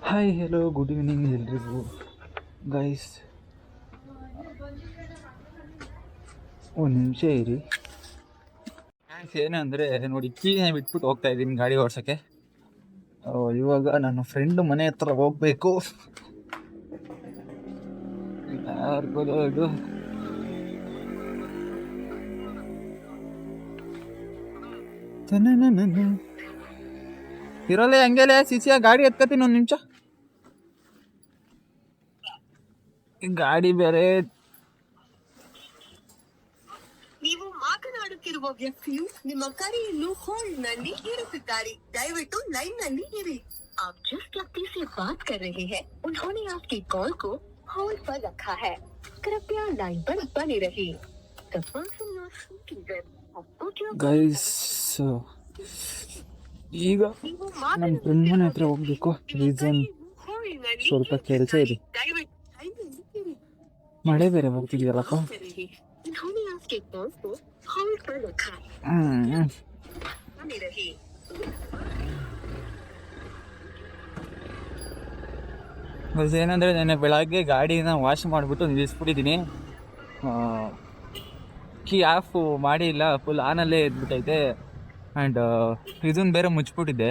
Hi hello good evening ಎಲ್ರಿಗೂ guys. ಒಂದು ನಿಮಿಷ ಇರಿ. ಏನಂದರೆ ನೋಡಿ, ಕೀನ ಬಿಟ್ಬಿಟ್ಟು ಹೋಗ್ತಾ ಇದ್ದೀನಿ ಗಾಡಿ ಓಡ್ಸೋಕ್ಕೆ. ಇವಾಗ ನನ್ನ ಫ್ರೆಂಡ್ ಮನೆ ಹತ್ರ ಹೋಗ್ಬೇಕು. ಯಾರಿಗೋದು ಇದು ಇರೋಲ್ಲ ಹಂಗೆಲೆ ಸಿಸಿಯ ಗಾಡಿ ಎತ್ಕತೀನಿ ಒಂದು ನಿಮಿಷ. ಗಾಡಿ ಬೇರೆ. ನೀವು ಮಾತನಾಡುತ್ತಿರುವ ವ್ಯಕ್ತಿಯು ನಿಮ್ಮ ಕರೆಯನ್ನು ಹೋಲ್ಡ್ ನಲ್ಲಿ ಇರಿಸಿದ್ದಾರೆ. ದಯವಿಟ್ಟು ಲೈನ್ ನಲ್ಲಿ ಇರಿ. आप जिस व्यक्ति से बात कर रहे हैं उन्होंने आपकी कॉल को होल्ड पर रखा है. कृपया लाइन पर बने रहिए. The person you are speaking with has put your guys, ಈಗ ನಮ್ಮ ಫ್ರೆಂಡ್ ಮನೆ ಹತ್ರ ಹೋಗ್ಬೇಕು. ರೀಸನ್ ಸ್ವಲ್ಪ ಕೆಲಸ ಇದೆ. ಮಳೆ ಬೇರೆ ಬರ್ತಿದೆಯಲ್ಲಪ್ಪ. उन्होंने आपके कॉल को होल्ड पर रखा है. बने रहिए. ಏನಂದರೆ ನೆನ್ನೆ ಬೆಳಗ್ಗೆ ಗಾಡಿನ ವಾಶ್ ಮಾಡಿಬಿಟ್ಟು ನಿಲ್ಲಿಸ್ಬಿಟ್ಟಿದ್ದೀನಿ. ಕೀ ಆಫ್ ಮಾಡಿಲ್ಲ, ಫುಲ್ ಆನಲ್ಲೇ ಇದ್ಬಿಟ್ಟೈತೆ. ಆ್ಯಂಡ್ ಇದನ್ನು ಬೇರೆ ಮುಚ್ಚಿಬಿಟ್ಟಿದ್ದೆ.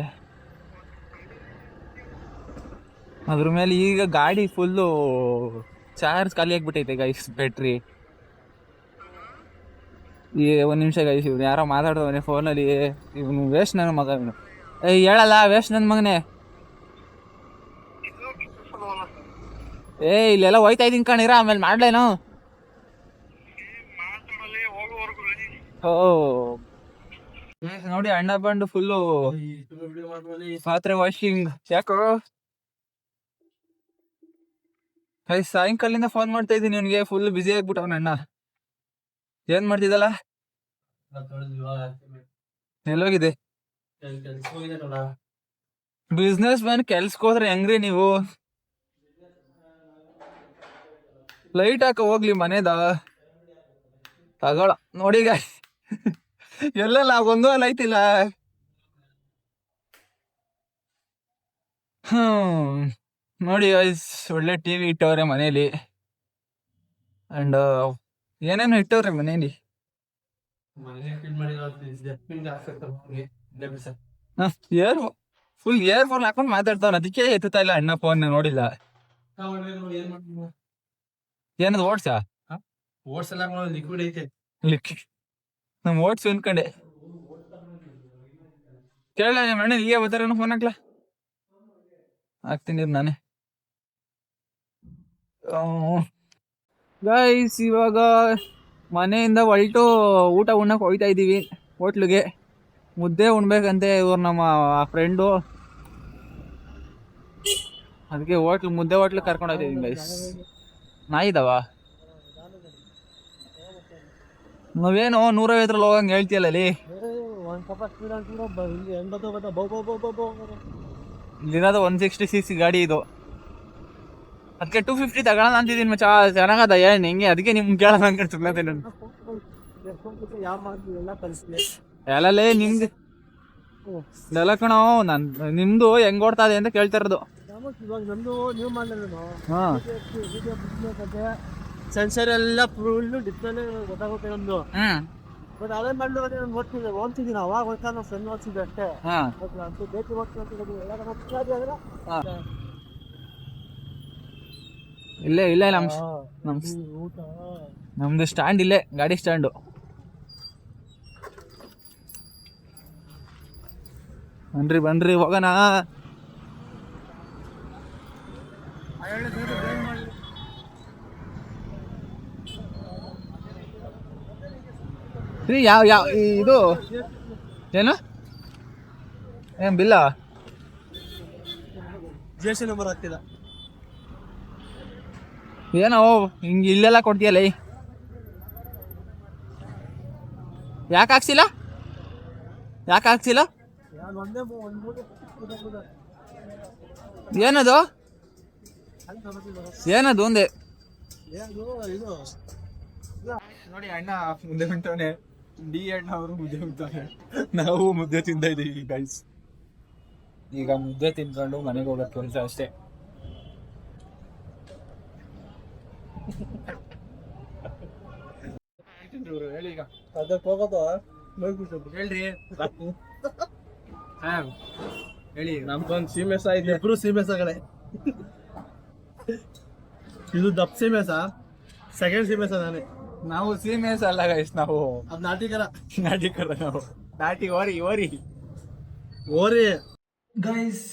ಅದ್ರ ಮೇಲೆ ಈಗ ಗಾಡಿ ಫುಲ್ಲು ಚಾರ್ಜ್ ಖಾಲಿ ಆಗಿಬಿಟ್ಟೈತೆ ಗೈಸ್, ಬ್ಯಾಟ್ರಿ. ಈ ಒಂದು ನಿಮಿಷ ಗೈಸ್, ಇವ್ನು ಯಾರೋ ಮಾತಾಡ್ದವನೆ ಫೋನಲ್ಲಿ. ಇವನು ವೇಸ್ಟ್ ನನ್ನ ಮಗ. ಇವನು ಹೇಳಲ್ಲ, ವೇಸ್ಟ್ ನನ್ನ ಮಗನೇ. ಇಲ್ಲೆಲ್ಲ ಹೋಯ್ತಾ ಇದ್ದೀನಿ ಕಣಿರ, ಆಮೇಲೆ ಮಾಡ್ಲೇನು? ಓ ನೋಡಿ, ಅಣ್ಣ ಬಂದು ಫುಲ್ಲು ಪಾತ್ರೆ ವಾಷಿಂಗ್. ಯಾಕೋ ಸಾಯಂಕಾಲಿಂದ ಫೋನ್ ಮಾಡ್ತಾ ಇದ್ದೀನಿ ಅವನಿಗೆ, ಫುಲ್ ಬ್ಯುಸಿ ಆಗ್ಬಿಟ್ಟವನ ಅಣ್ಣ. ಏನ್ ಮಾಡ್ತಿದ್ದಲ್ಲ? ಎಲ್ಲೋಗಿದೆ? ಬಿಸ್ನೆಸ್ ಮ್ಯಾನ್ ಕೆಲ್ಸಕ್ಕೆ ಹೋದ್ರೆ ಹೆಂಗ್ರಿ ನೀವು? ಲೈಟ್ ಹಾಕ ಹೋಗ್ಲಿ ಮನೆದ ತಗೊಳ. ನೋಡಿಗ ಎಲ್ಲೆಲ್ಲ ಒಂದು ಅಲ್ಲಿ ಐತಿಲ್ಲ. ನೋಡಿ ಒಳ್ಳೆ ಟಿವಿ ಇಟ್ಟವ್ರೆ ಮನೇಲಿ. ಅಂಡ್ ಏನೇನು ಇಟ್ಟವ್ರೆ ಮನೇಲಿ. ಫುಲ್ ಇಯರ್ ಫೋನ್ ಹಾಕೊಂಡು ಮಾತಾಡ್ತಾವ, ಅದಕ್ಕೆ ಎತ್ತುತ್ತಾ ಇಲ್ಲ ಅಣ್ಣ ಫೋನ್. ನೋಡಿಲ್ಲ ಏನದು ಓಡ್ಸಾ? ಓಡ್ಸಲ್ಲ, ಲಿಕ್ವಿಡ್ ಐತೆ. ನಮ್ ಓಡ್ಸು ಅನ್ಕಂಡೆ. ಕೇಳ ನಿಮ್ಮ ಅಣ್ಣ ಹೀಗೆ ಬರ್ತಾರೇನೋ, ಫೋನ್ ಹಾಕ್ಲಾ? ಹಾಕ್ತೀನಿ ನಾನೇ. ಗೈಸ್, ಇವಾಗ ಮನೆಯಿಂದ ಹೊಲ್ಟು ಊಟ ಉಣ್ಣಕ್ಕೆ ಹೋಗ್ತಾ ಇದ್ದೀವಿ ಹೋಟ್ಲಿಗೆ. ಮುದ್ದೆ ಉಣ್ಬೇಕಂತೆ ಇವ್ರು ನಮ್ಮ ಫ್ರೆಂಡು, ಅದಕ್ಕೆ ಮುದ್ದೆ ಹೋಟ್ಲಿಗೆ ಕರ್ಕೊಂಡು ಹೋಗ್ತಾ ಇದ್ದೀನಿ ಗೈಸ್. ನಾಯಿದವ ನಾವೇನು 150 ಹೋಗಂಗೆ ಹೇಳ್ತೀಯಲ್ಲ ಅಲ್ಲಿ. ಇಲ್ಲಿರೋದು 160cc ಗಾಡಿ ಇದು, ಅದಕ್ಕೆ 250 ತಗೊಳ್ಳೋಣ ಅಂತಿದ್ದೀನಿ ಮಚ್ಚ. ಚೆನ್ನಾಗದ ಏನು ಹೆಂಗೆ, ಅದಕ್ಕೆ ನಿಮ್ಗೆ ಕೇಳೋಣ ಅನ್ಕೊಂಡು ಸುಮ್ಮನೆ ನಾನು. ಎಲ್ಲಲೇ ನಿಮ್ದು ಎಲ್ಲ ಕಣೋ, ನಿಮ್ದು ಹೆಂಗ್ ಓಡ್ತಾ ಇದೆ ಅಂತ ಕೇಳ್ತಾ ಇರೋದು. ಸೆನ್ಸರ್ ಎಲ್ಲ ಫುಲ್ ಡಿಸ್ಪ್ಲೇ ಗೊತ್ತಾಗುತ್ತೆ ನಮ್ದು. ಬಟ್ ಅದೇ ಮಾಡಿ ಓದ್ತಿದ್ದೀನಿ, ಅವಾಗ ಹೋಗ್ತಾ ನಾವು ಫ್ರೆಂಡ್ ಓದ್ತಿದ್ದೆ ಅಷ್ಟೇ. ಇಲ್ಲೇ ಇಲ್ಲೇ ನಮ್ದು ಸ್ಟ್ಯಾಂಡ್ ಇಲ್ಲೇ, ಗಾಡಿ ಸ್ಟ್ಯಾಂಡು. ಬನ್ರಿ ಹೋಗೋಣ. ಯಾವ ಇದು ಏನು ಏನ್ ಬಿಲ್ಲ? GST ನಂಬರ್ ಆಗ್ತಿಲ್ಲ ಏನೋ ಹಿಂಗೆ ಇಲ್ಲೆಲ್ಲ ಕೊಡ್ತೀಯಲ್ಲ, ಯಾಕೆ ಹಾಕ್ಸಿಲ್ಲ? ಏನದು ಒಂದೇ ನೋಡಿ. ಅಣ್ಣ ಮುದ್ದೆ ಉಂಟವನೆ, ಡಿ ಅಣ್ಣ ಅವರು ಮುದ್ದೆ ಉಂಟವನೆ, ನಾವು ಮುದ್ದೆ ತಿಂತಾ ಇದ್ದೀವಿ ಗೈಸ್. ಈಗ ಮುದ್ದೆ ತಿನ್ಕೊಂಡು ಮನೆಗೆ ಹೋಗೋ ಕೆಲಸ ಅಷ್ಟೇ. ಹೇಳಿ ಈಗ ಅದಕ್ಕೆ ಹೋಗೋದು ಹೇಳ್ರಿ. ಹೇಳಿ ನಮ್ಗೊಂದು ಸೀಮೆಸ ಇದೆ, ಇಬ್ರು ಸೀಮೆಸಗಳೇ. ಇದು ದಪ್ಪ ಸೀಮೆಸ, ಸೆಕೆಂಡ್ ಸೀಮೆಸ ನಾನೇ. ನಾವು ಸೀಮೆಸ್ ಅಲ್ಲ ಗೈಸ್, ನಾವು ಅದು ನಾಟಿಕರ ನಾವು ನಾಟಿ ಓರಿ ಓರಿ ಗೈಸ್.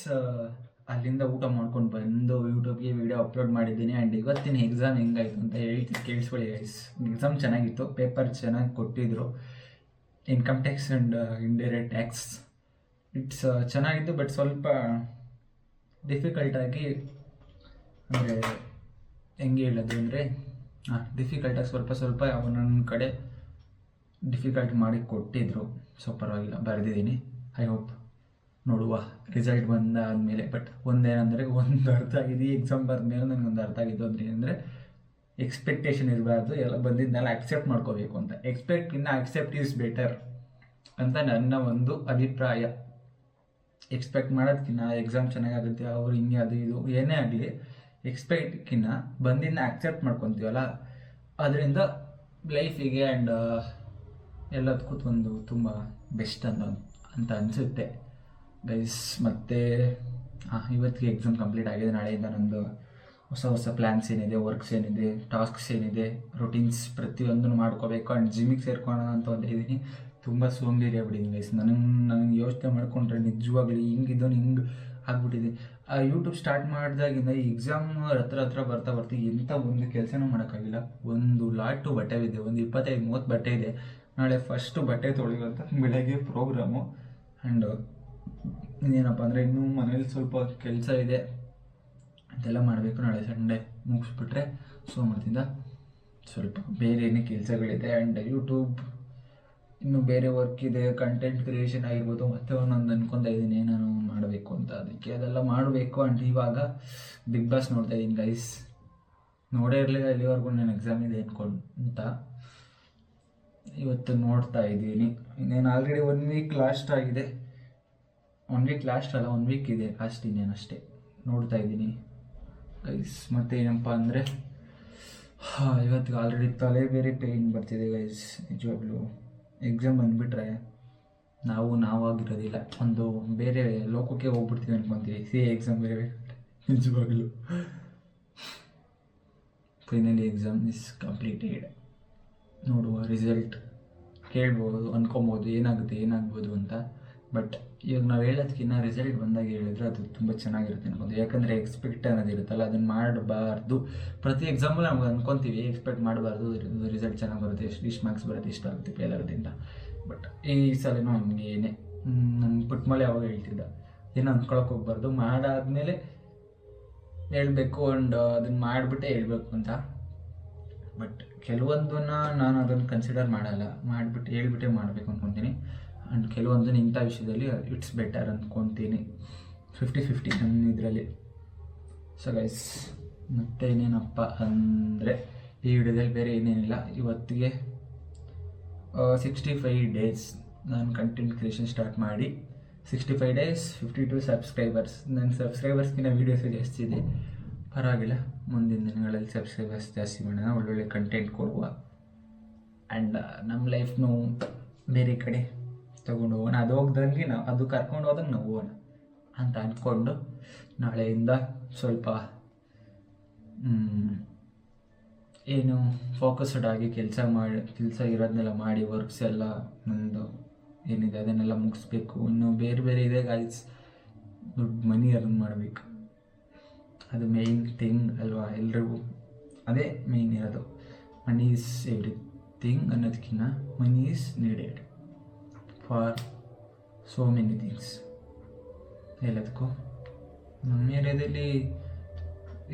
ಅಲ್ಲಿಂದ ಊಟ ಮಾಡ್ಕೊಂಡು ಬಂದು ಯೂಟ್ಯೂಬ್ಗೆ ವಿಡಿಯೋ ಅಪ್ಲೋಡ್ ಮಾಡಿದ್ದೀನಿ. ಆ್ಯಂಡ್ ಇವತ್ತಿನ ಎಕ್ಸಾಮ್ ಹೆಂಗಾಯಿತು ಅಂತ ಹೇಳ್ತೀನಿ, ಕೇಳಿಸ್ಕೊಳ್ಳಿ ಗೈಸ್. ಎಕ್ಸಾಮ್ ಚೆನ್ನಾಗಿತ್ತು, ಪೇಪರ್ ಚೆನ್ನಾಗಿ ಕೊಟ್ಟಿದ್ರು. Income tax and indirect tax it's ಚೆನ್ನಾಗಿತ್ತು, ಬಟ್ ಸ್ವಲ್ಪ ಡಿಫಿಕಲ್ಟಾಗಿ, ಅಂದರೆ ಹೆಂಗೆ ಹೇಳೋದು ಅಂದರೆ ಡಿಫಿಕಲ್ಟಾಗಿ ಸ್ವಲ್ಪ ಒಂದೊಂದು ಕಡೆ ಡಿಫಿಕಲ್ಟ್ ಮಾಡಿ ಕೊಟ್ಟಿದ್ರು. ಸೊ ಪರವಾಗಿಲ್ಲ, ಬರೆದಿದ್ದೀನಿ. ಐ ಹೋಪ್ ನೋಡುವ ರಿಸಲ್ಟ್ ಬಂದಾದಮೇಲೆ. ಬಟ್ ಒಂದೇನಂದರೆ ಒಂದು ಅರ್ಥ ಆಗಿದೆ, ಈ ಎಕ್ಸಾಮ್ ಬರೆದ್ಮೇಲೆ ನನಗೊಂದು ಅರ್ಥ ಆಗಿದ್ದು ಅಂದರೆ ಏನಂದರೆ ಎಕ್ಸ್ಪೆಕ್ಟೇಷನ್ ಇರಬಾರ್ದು, ಎಲ್ಲ ಬಂದಿದ್ದನ್ನೆಲ್ಲ ಅಕ್ಸೆಪ್ಟ್ ಮಾಡ್ಕೋಬೇಕು ಅಂತ. ಎಕ್ಸ್ಪೆಕ್ಟಿಂದ ಅಕ್ಸೆಪ್ಟ್ ಈಸ್ ಬೆಟರ್ ಅಂತ ನನ್ನ ಒಂದು ಅಭಿಪ್ರಾಯ. ಎಕ್ಸ್ಪೆಕ್ಟ್ ಮಾಡೋದಕ್ಕಿಂತ ಎಕ್ಸಾಮ್ ಚೆನ್ನಾಗಾಗುತ್ತೆ, ಅವ್ರು ಹಿಂಗೆ ಅದು ಇದು ಏನೇ ಆಗಲಿ, ಎಕ್ಸ್ಪೆಕ್ಟ್ಕಿನ್ನ ಬಂದಿದ್ದ ಅಕ್ಸೆಪ್ಟ್ ಮಾಡ್ಕೊತೀವಲ್ಲ, ಅದರಿಂದ ಲೈಫಿಗೆ ಆ್ಯಂಡ್ ಎಲ್ಲದಕ್ಕೂ ಒಂದು ತುಂಬ ಬೆಸ್ಟ್ ಅಂತ ಅನಿಸುತ್ತೆ ಗೈಸ್. ಮತ್ತು ಇವತ್ತಿಗೆ ಎಕ್ಸಾಮ್ ಕಂಪ್ಲೀಟ್ ಆಗಿದೆ. ನಾಳೆಯಿಂದ ನಂದು ಹೊಸ ಪ್ಲ್ಯಾನ್ಸ್ ಏನಿದೆ, ವರ್ಕ್ಸ್ ಏನಿದೆ, ಟಾಸ್ಕ್ಸ್ ಏನಿದೆ, ರೊಟೀನ್ಸ್ ಪ್ರತಿಯೊಂದನ್ನು ಮಾಡ್ಕೋಬೇಕು. ಆ್ಯಂಡ್ ಜಿಮ್ಮಿಗೆ ಸೇರ್ಕೊಳ್ಳೋಣ ಅಂತ ಒಂದಿದ್ದೀನಿ. ತುಂಬ ಸೋಂಬೇರಿ ಆಗ್ಬಿಟ್ಟಿದ್ದೀನಿ ಗೈಸ್. ನನಗೆ ಯೋಚನೆ ಮಾಡಿಕೊಂಡ್ರೆ ನಿಜವಾಗ್ಲಿ ಹಿಂಗಿದ್ದವನು ಹಿಂಗೆ ಆಗ್ಬಿಟ್ಟಿದೆ. ಯೂಟ್ಯೂಬ್ ಸ್ಟಾರ್ಟ್ ಮಾಡಿದಾಗಿಂದ ಈ ಎಕ್ಸಾಮ್ ಹತ್ರ ಬರ್ತಾ ಎಂಥ ಒಂದು ಕೆಲಸನೂ ಮಾಡೋಕ್ಕಾಗಿಲ್ಲ. ಒಂದು ಲಾಟು ಬಟ್ಟೆ ಇದೆ, ಒಂದು 25-30 ಬಟ್ಟೆ ಇದೆ. ನಾಳೆ ಫಸ್ಟು ಬಟ್ಟೆ ತೊಳೆಯುವಂಥ ಬೆಳಗ್ಗೆ ಪ್ರೋಗ್ರಾಮು. ಆ್ಯಂಡ್ ಇನ್ನೇನಪ್ಪ ಅಂದರೆ ಇನ್ನೂ ಮನೇಲಿ ಸ್ವಲ್ಪ ಕೆಲಸ ಇದೆ, ಅದೆಲ್ಲ ಮಾಡಬೇಕು. ನಾಳೆ ಸಂಡೇ ಮುಗಿಸ್ಬಿಟ್ರೆ ಸೋಮವಾರದಿಂದ ಸ್ವಲ್ಪ ಬೇರೆ ಏನೇ ಕೆಲಸಗಳಿದೆ. ಆ್ಯಂಡ್ ಯೂಟ್ಯೂಬ್ ಇನ್ನೂ ಬೇರೆ ವರ್ಕ್ ಇದೆ, ಕಂಟೆಂಟ್ ಕ್ರಿಯೇಷನ್ ಆಗಿರ್ಬೋದು. ಮತ್ತೆ ಒಂದೊಂದು ಅನ್ಕೊತಾ ಇದ್ದೀನಿ ಏನಾರು ಮಾಡಬೇಕು ಅಂತ, ಅದಕ್ಕೆ ಅದೆಲ್ಲ ಮಾಡಬೇಕು. ಆ್ಯಂಡ್ ಇವಾಗ ಬಿಗ್ ಬಾಸ್ ನೋಡ್ತಾ ಇದ್ದೀನಿ ಗೈಸ್. ನೋಡೇ ಇರಲಿಲ್ಲ ಇಲ್ಲಿವರೆಗೂ ನಾನು ಎಕ್ಸಾಮ್ ಇದೆ ಅಂತ. ಇವತ್ತು ನೋಡ್ತಾ ಇದ್ದೀನಿ. ಇನ್ನೇನು ಆಲ್ರೆಡಿ 1 ವೀಕ್ ಲಾಸ್ಟ್ ಆಗಿದೆ. 1 ವೀಕ್ ಲಾಸ್ಟ್ ಅಲ್ಲ, 1 ವೀಕ್ ಇದೆ ಲಾಸ್ಟ್, ಇನ್ನೇನು ಅಷ್ಟೇ. ನೋಡ್ತಾ ಇದ್ದೀನಿ ಗೈಸ್. ಮತ್ತು ಏನಪ್ಪ ಅಂದರೆ ಇವತ್ತಿಗೆ ಆಲ್ರೆಡಿ ತಲೆ ಬೇರೆ ಪೇಯ್ನ್ ಬರ್ತಿದೆ ಗೈಸ್. ನಿಜವಾಗ್ಲೂ ಎಕ್ಸಾಮ್ ಬಂದುಬಿಟ್ರೆ ನಾವಾಗಿರೋದಿಲ್ಲ, ಒಂದು ಬೇರೆ ಲೋಕಕ್ಕೆ ಹೋಗ್ಬಿಡ್ತೀವಿ ಅನ್ಕೊತೀವಿ. ಎಕ್ಸಾಮ್ ಬೇರೆ ನಿಜವಾಗ್ಲೂ. Finally exam is completed. ನೋಡುವ ರಿಸಲ್ಟ್ ಕೇಳ್ಬೋದು, ಅಂದ್ಕೊಬೋದು ಏನಾಗ್ಬೋದು ಅಂತ. ಬಟ್ ಇವಾಗ ನಾವು ಹೇಳೋದಕ್ಕಿಂತ ರಿಸಲ್ಟ್ ಬಂದಾಗ ಹೇಳಿದ್ರೆ ಅದು ತುಂಬ ಚೆನ್ನಾಗಿರುತ್ತೆ ಅನ್ಬೋದು. ಯಾಕಂದರೆ ಎಕ್ಸ್ಪೆಕ್ಟ್ ಅನ್ನೋದಿರುತ್ತಲ್ಲ, ಅದನ್ನು ಮಾಡಬಾರ್ದು. ಪ್ರತಿ ಎಕ್ಸಾಮಲ್ಲಿ ನಾವು ಅಂದ್ಕೊತೀವಿ ಎಕ್ಸ್ಪೆಕ್ಟ್ ಮಾಡಬಾರ್ದು, ರಿಸಲ್ಟ್ ಚೆನ್ನಾಗಿ ಬರುತ್ತೆ, ಇಷ್ಟು ಮಾರ್ಕ್ಸ್ ಬರುತ್ತೆ, ಇಷ್ಟ ಆಗುತ್ತೆ, ಫೇಲ್ ಆಗುತ್ತೆ ಅಂತ. ಬಟ್ ಈ ಸಲನೂ ಹಂಗೇನೆ. ನನ್ನ ಪುಟ್ಮಳೆ ಯಾವಾಗ ಹೇಳ್ತಿದ್ದ, ಏನೋ ಅಂದ್ಕೊಳಕ್ಕೆ ಹೋಗ್ಬಾರ್ದು, ಮಾಡಾದ್ಮೇಲೆ ಹೇಳಬೇಕು. ಆ್ಯಂಡ್ ಅದನ್ನು ಮಾಡಿಬಿಟ್ಟೆ ಹೇಳ್ಬೇಕು ಅಂತ. ಬಟ್ ಕೆಲವೊಂದನ್ನು ನಾನು ಅದನ್ನು ಕನ್ಸಿಡರ್ ಮಾಡಲ್ಲ, ಮಾಡಿಬಿಟ್ಟು ಹೇಳ್ಬಿಟ್ಟೆ ಮಾಡಬೇಕು ಅಂದ್ಕೊತೀನಿ. ಆ್ಯಂಡ್ ಕೆಲವೊಂದನ್ನು ಇಂಥ ವಿಷಯದಲ್ಲಿ ಇಟ್ಸ್ ಬೆಟರ್ ಅಂದ್ಕೊತೀನಿ. 50-50 ನನ್ನ ಇದರಲ್ಲಿ. ಸೊ ಗೈಸ್, ಮತ್ತೆ ಇನ್ನೇನಪ್ಪ ಅಂದರೆ ಈ ವಿಡಿಯೋದಲ್ಲಿ ಬೇರೆ ಏನೇನಿಲ್ಲ. ಇವತ್ತಿಗೆ 65 ಡೇಸ್ ನಾನು ಕಂಟೆಂಟ್ ಕ್ರಿಯೇಷನ್ ಸ್ಟಾರ್ಟ್ ಮಾಡಿ. 65 ಡೇಸ್, 52 ಸಬ್ಸ್ಕ್ರೈಬರ್ಸ್. ನನ್ನ ಸಬ್ಸ್ಕ್ರೈಬರ್ಸ್ಗಿಂತ ವೀಡಿಯೋಸು ಜಾಸ್ತಿ ಇದೆ, ಪರವಾಗಿಲ್ಲ. ಮುಂದಿನ ದಿನಗಳಲ್ಲಿ ಸಬ್ಸ್ಕ್ರೈಬರ್ಸ್ ಜಾಸ್ತಿ ಮಾಡೋಣ, ಒಳ್ಳೊಳ್ಳೆ ಕಂಟೆಂಟ್ ಕೊಡುವ. ಆ್ಯಂಡ್ ನಮ್ಮ ಲೈಫ್ನು ಬೇರೆ ಕಡೆ ತಗೊಂಡು ಹೋಗೋಣ. ಅದು ಹೋಗ್ದಂಗೆ ಅದು ಕರ್ಕೊಂಡು ಹೋದಂಗೆ ನಾವು ಹೋಗೋಣ ಅಂತ ಅಂದ್ಕೊಂಡು ನಾಳೆಯಿಂದ ಸ್ವಲ್ಪ ಏನು ಫೋಕಸ್ಡ್ ಆಗಿ ಕೆಲಸ ಇರೋದನ್ನೆಲ್ಲ ಮಾಡಿ, ವರ್ಕ್ಸ್ ಎಲ್ಲ ನಂದು ಏನಿದೆ ಅದನ್ನೆಲ್ಲ ಮುಗಿಸ್ಬೇಕು. ಇನ್ನು ಬೇರೆ ಇದೆ ಗಾಯ್ಸ್. ದುಡ್ಡು ಮನಿ ಅರ್ನ್ ಮಾಡಬೇಕು, ಅದು ಮೇಯ್ನ್ ಥಿಂಗ್ ಅಲ್ವಾ ಎಲ್ರಿಗೂ. ಅದೇ ಮೇಯ್ನ್ ಇರೋದು. ಮನಿ ಈಸ್ ಎವ್ರಿಥಿಂಗ್ ಅನ್ನೋದಕ್ಕಿಂತ money is needed for so many things. ಎಲ್ಲದಕ್ಕೂ ನಮ್ಮ ಏರಿಯಾದಲ್ಲಿ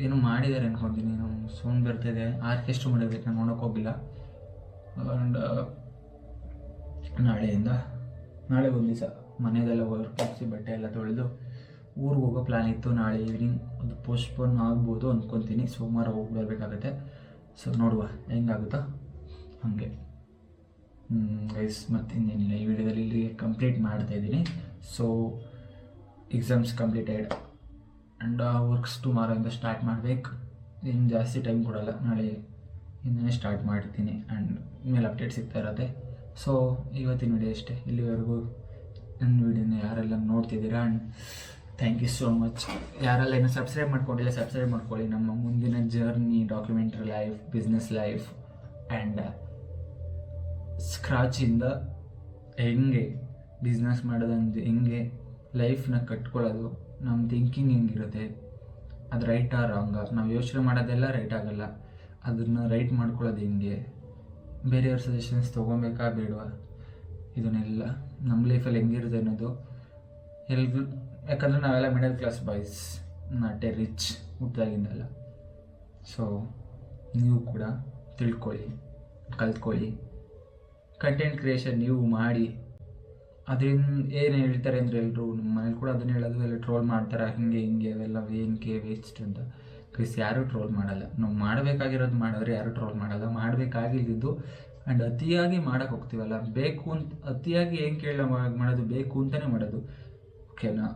ಏನೋ ಮಾಡಿದ್ದಾರೆ ಅನ್ಕೊತೀನಿ. ನಾವು ಸೌಂಡ್ ಬರ್ತಾಯಿದೆ, ಆರ್ಕೆಸ್ಟ್ರಾ ಮಾಡಿರ್ಬೇಕು, ನಾನು ನೋಡೋಕೆ ಹೋಗಿಲ್ಲ. ಆ್ಯಂಡ್ ನಾಳೆ ಒಂದು ದಿವಸ ಮನೆಯದೆಲ್ಲ ವರ್ಕ್ ಹಾಕ್ಸಿ ಬಟ್ಟೆ ಎಲ್ಲ ತೊಳೆದು ಊರಿಗೆ ಹೋಗೋ ಪ್ಲ್ಯಾನ್ ಇತ್ತು. ನಾಳೆ ಈವ್ನಿಂಗ್ ಅದು ಪೋಸ್ಟ್ಪೋನ್ ಆಗ್ಬೋದು ಅಂದ್ಕೊತೀನಿ. ಸೋಮವಾರ ಹೋಗಿ ಬರಬೇಕಾಗತ್ತೆ. ಸೊ ನೋಡುವ ಹೆಂಗಾಗುತ್ತೋ ಹಾಗೆ ಗೈಸ್. ಮತ್ತು ಇನ್ನೇನಿಲ್ಲ, ಈ ವಿಡಿಯೋದಲ್ಲಿ ಇಲ್ಲಿ ಕಂಪ್ಲೀಟ್ ಮಾಡ್ತಾಯಿದ್ದೀನಿ. So exams completed and works ಟುಮಾರೋಯಿಂದ ಸ್ಟಾರ್ಟ್ ಮಾಡಬೇಕು. ಇನ್ನು ಜಾಸ್ತಿ ಟೈಮ್ ಕೊಡೋಲ್ಲ, ನಾಳೆ ಇನ್ನೇ ಸ್ಟಾರ್ಟ್ ಮಾಡ್ತೀನಿ ಆ್ಯಂಡ್ ಮೇಲೆ ಅಪ್ಡೇಟ್ ಸಿಗ್ತಾ ಇರುತ್ತೆ. ಸೊ ಇವತ್ತಿನ ವಿಡಿಯೋ ಅಷ್ಟೇ. ಇಲ್ಲಿವರೆಗೂ ನನ್ನ ವಿಡಿಯೋನ ಯಾರೆಲ್ಲ ನೋಡ್ತಿದ್ದೀರಾ and thank you so much. ಯಾರೆಲ್ಲ ಇನ್ನೂ ಸಬ್ಸ್ಕ್ರೈಬ್ ಮಾಡ್ಕೊಂಡಿಲ್ಲ ಸಬ್ಸ್ಕ್ರೈಬ್ ಮಾಡ್ಕೊಳ್ಳಿ. ನಮ್ಮ ಮುಂದಿನ journey, documentary life, business life and ಸ್ಕ್ರಾಚಿಂದ ಹೆಂಗೆ ಬಿಸ್ನೆಸ್ ಮಾಡೋದಂದು, ಹೆಂಗೆ ಲೈಫ್ನ ಕಟ್ಕೊಳ್ಳೋದು, ನಮ್ಮ ಥಿಂಕಿಂಗ್ ಹೆಂಗಿರುತ್ತೆ, ಅದು ರೈಟಾ ರಾಂಗ, ನಾವು ಯೋಚನೆ ಮಾಡೋದೆಲ್ಲ ರೈಟ್ ಆಗೋಲ್ಲ, ಅದನ್ನು ರೈಟ್ ಮಾಡ್ಕೊಳ್ಳೋದು ಹೆಂಗೆ, ಬೇರೆಯವ್ರ ಸಜೆಷನ್ಸ್ ತೊಗೊಬೇಕಾ ಬೇಡವಾ, ಇದನ್ನೆಲ್ಲ ನಮ್ಮ ಲೈಫಲ್ಲಿ ಹೆಂಗಿರುತ್ತೆ ಅನ್ನೋದು ಎಲ್ರು. ಯಾಕಂದರೆ ನಾವೆಲ್ಲ middle class boys, not a rich, ಹುಟ್ಟಿದಾಗಿಂದಲ್ಲ. ಸೊ ನೀವು ಕೂಡ ತಿಳ್ಕೊಳ್ಳಿ, ಕಲ್ತ್ಕೊಳ್ಳಿ. ಕಂಟೆಂಟ್ ಕ್ರಿಯೇಷನ್ ನೀವು ಮಾಡಿ, ಅದರಿಂದ ಏನು ಹೇಳ್ತಾರೆ ಅಂದರೆ ಎಲ್ಲರೂ ನಮ್ಮ ಮನೇಲಿ ಕೂಡ ಅದನ್ನು ಹೇಳೋದು, ಎಲ್ಲ ಟ್ರೋಲ್ ಮಾಡ್ತಾರೆ, ಹಿಂಗೆ ಹಿಂಗೆ ಅವೆಲ್ಲ ಏನಕ್ಕೆ ವೇಸ್ಟ್ ಅಂತ. ಯಾರೂ ಟ್ರೋಲ್ ಮಾಡಲ್ಲ. ನಾವು ಮಾಡಬೇಕಾಗಿರೋದು ಮಾಡಿದ್ರೆ ಯಾರೂ ಟ್ರೋಲ್ ಮಾಡಲ್ಲ. ಮಾಡಬೇಕಾಗಿದ್ದು ಆ್ಯಂಡ್ ಅತಿಯಾಗಿ ಮಾಡೋಕ್ಕೆ ಹೋಗ್ತೀವಲ್ಲ, ಬೇಕು ಅಂತ ಅತಿಯಾಗಿ ಏನು ಕೇಳ ಮಾಡೋದು, ಬೇಕು ಅಂತಲೇ ಮಾಡೋದು, ಓಕೆನಾ.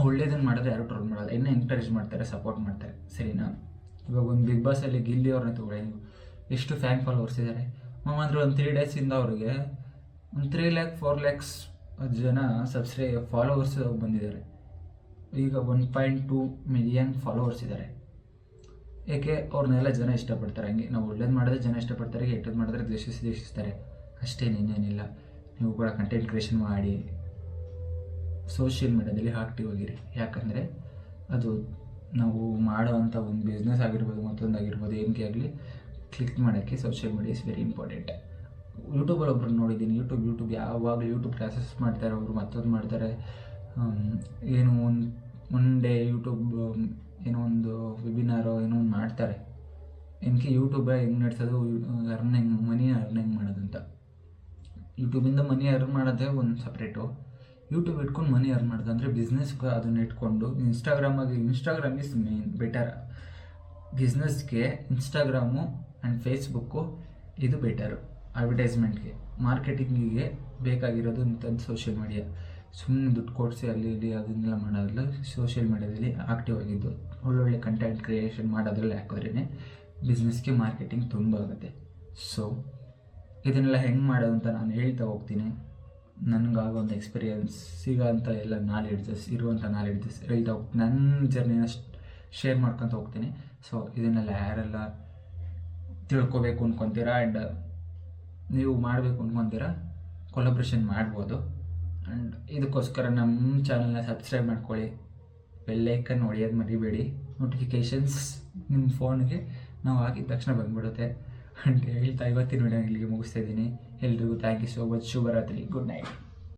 ಒಳ್ಳೇದನ್ನು ಮಾಡಿದ್ರೆ ಯಾರೂ ಟ್ರೋಲ್ ಮಾಡಲ್ಲ, ಇನ್ನೂ ಎಂಕರೇಜ್ ಮಾಡ್ತಾರೆ, ಸಪೋರ್ಟ್ ಮಾಡ್ತಾರೆ, ಸರಿನಾ. ಇವಾಗ ಒಂದು ಬಿಗ್ ಬಾಸಲ್ಲಿ ಗಿಲ್ಲಿ ಅವ್ರನ್ನ ತಗೊಳ್ಳಿ, ಎಷ್ಟು ಫ್ಯಾನ್ ಫಾಲೋವರ್ಸ್ ಇದ್ದಾರೆ. ಅಂದರೆ ಒಂದು 3 ಡೇಸಿಂದ ಅವ್ರಿಗೆ ಒಂದು 3 ಲ್ಯಾಕ್ 4 ಲ್ಯಾಕ್ಸ್ ಜನ ಫಾಲೋವರ್ಸ್ ಬಂದಿದ್ದಾರೆ. ಈಗ 1.2 ಮಿಲಿಯನ್ ಫಾಲೋವರ್ಸ್ ಇದ್ದಾರೆ. ಏಕೆ? ಅವ್ರನ್ನೆಲ್ಲ ಜನ ಇಷ್ಟಪಡ್ತಾರೆ. ಹಂಗೆ ನಾವು ಒಳ್ಳೇದು ಮಾಡಿದ್ರೆ ಜನ ಇಷ್ಟಪಡ್ತಾರೆ, ಕೆಟ್ಟದ್ದು ಮಾಡಿದ್ರೆ ದ್ವೇಷಿಸ್ತಾರೆ, ಅಷ್ಟೇ, ಇನ್ನೇನಿಲ್ಲ. ನೀವು ಕೂಡ ಕಂಟೆಂಟ್ ಕ್ರಿಯೇಷನ್ ಮಾಡಿ ಸೋಷಿಯಲ್ ಮೀಡಿಯಾದಲ್ಲಿ ಆಕ್ಟಿವ್ ಆಗಿರಿ. ಯಾಕಂದರೆ ಅದು ನಾವು ಮಾಡೋವಂಥ ಒಂದು ಬಿಸ್ನೆಸ್ ಆಗಿರ್ಬೋದು, ಮತ್ತೊಂದಾಗಿರ್ಬೋದು, ಏನಕ್ಕೆ ಆಗಲಿ ಕ್ಲಿಕ್ ಮಾಡೋಕ್ಕೆ social media is very important. ಯೂಟ್ಯೂಬಲ್ಲಿ ಒಬ್ರು ನೋಡಿದ್ದೀನಿ, ಯೂಟ್ಯೂಬ್ ಯಾವಾಗಲೂ ಯೂಟ್ಯೂಬ್ ಕ್ಲಾಸಸ್ ಮಾಡ್ತಾರೆ, ಅವರು ಮತ್ತೊಂದು ಮಾಡ್ತಾರೆ, ಏನು ಒನ್ ಡೇ ಯೂಟ್ಯೂಬ್ ಏನೋ ಒಂದು ವೆಬಿನಾರೋ ಏನೋ ಒಂದು ಮಾಡ್ತಾರೆ. ಏನಕ್ಕೆ ಯೂಟ್ಯೂಬ್ ಹೆಂಗೆ ನಡೆಸೋದು, ಮನಿ ಅರ್ನಿಂಗ್ ಮಾಡೋದಂತ. ಯೂಟ್ಯೂಬಿಂದ ಮನಿ ಅರ್ನ್ ಮಾಡೋದೇ ಒಂದು ಸಪ್ರೇಟು. ಯೂಟ್ಯೂಬ್ ಇಟ್ಕೊಂಡು ಮನಿ ಅರ್ನ್ ಮಾಡೋದು ಅಂದರೆ ಬಿಸ್ನೆಸ್ಗೆ ಅದನ್ನು ಇಟ್ಕೊಂಡು ಇನ್ಸ್ಟಾಗ್ರಾಮ್ ಇಸ್ ಮೇನ್ ಬೆಟರ್. ಬಿಸ್ನೆಸ್ಗೆ ಇನ್ಸ್ಟಾಗ್ರಾಮು ಆ್ಯಂಡ್ ಫೇಸ್ಬುಕ್ಕು ಇದು ಬೆಟರು. ಅಡ್ವರ್ಟೈಸ್ಮೆಂಟ್ಗೆ, ಮಾರ್ಕೆಟಿಂಗಿಗೆ ಬೇಕಾಗಿರೋದು ಅಂತಂದು ಸೋಷಿಯಲ್ ಮೀಡಿಯಾ. ಸುಮ್ಮನೆ ದುಡ್ಡು ಕೊಡಿಸಿ ಅಲ್ಲಿ ಇಲ್ಲಿ ಅದನ್ನೆಲ್ಲ ಮಾಡೋದಿಲ್ಲ. ಸೋಷಿಯಲ್ ಮೀಡಿಯಾದಲ್ಲಿ ಆಕ್ಟಿವ್ ಆಗಿದ್ದು ಒಳ್ಳೊಳ್ಳೆ ಕಂಟೆಂಟ್ ಕ್ರಿಯೇಷನ್ ಮಾಡೋದ್ರಲ್ಲಿ ಹಾಕಿದ್ರೇ ಬಿಸ್ನೆಸ್ಗೆ ಮಾರ್ಕೆಟಿಂಗ್ ತುಂಬ ಆಗುತ್ತೆ. ಸೊ ಇದನ್ನೆಲ್ಲ ಹೆಂಗೆ ಮಾಡೋದು ಅಂತ ನಾನು ಹೇಳ್ತಾ ಹೋಗ್ತೀನಿ. ನನಗಾಗೋಂಥ ಎಕ್ಸ್ಪೀರಿಯನ್ಸ್, ಸಿಗೋಂಥ ಎಲ್ಲ ಇರುವಂಥ ನಾಲೆಡ್ಜಸ್ ಹೇಳ್ತಾ ಹೋಗ್ತೀನಿ. ನನ್ನ ಜರ್ನಿನ ಶೇರ್ ಮಾಡ್ಕೊತ ಹೋಗ್ತೀನಿ. ಸೊ ಇದನ್ನೆಲ್ಲ ಯಾರೆಲ್ಲ ತಿಳ್ಕೊಬೇಕು ಅಂದ್ಕೊತೀರಾ ಆ್ಯಂಡ್ ನೀವು ಮಾಡಬೇಕು ಅಂದ್ಕೊತೀರಾ, ಕೊಲಾಬ್ರೇಷನ್ ಮಾಡ್ಬೋದು. ಆ್ಯಂಡ್ ಇದಕ್ಕೋಸ್ಕರ ನಮ್ಮ ಚಾನಲ್ನ ಸಬ್ಸ್ಕ್ರೈಬ್ ಮಾಡ್ಕೊಳ್ಳಿ, ಬೆಲ್ಲೈಕನ್ ಹೊಡೆಯೋದು ಮರಿಬೇಡಿ. ನೋಟಿಫಿಕೇಷನ್ಸ್ ನಿಮ್ಮ ಫೋನ್ಗೆ ನಾವು ಹಾಕಿದ ತಕ್ಷಣ ಬಂದ್ಬಿಡುತ್ತೆ ಅಂತ ಹೇಳ್ತಾ ಇವತ್ತಿನ ವಿಡಿಯೋ ಇಲ್ಲಿಗೆ ಮುಗಿಸ್ತಾ ಇದ್ದೀನಿ. ಎಲ್ರಿಗೂ ಥ್ಯಾಂಕ್ ಯು ಸೋ ಮಚ್. ಶುಭರಾತ್ರಿ, ಗುಡ್ ನೈಟ್.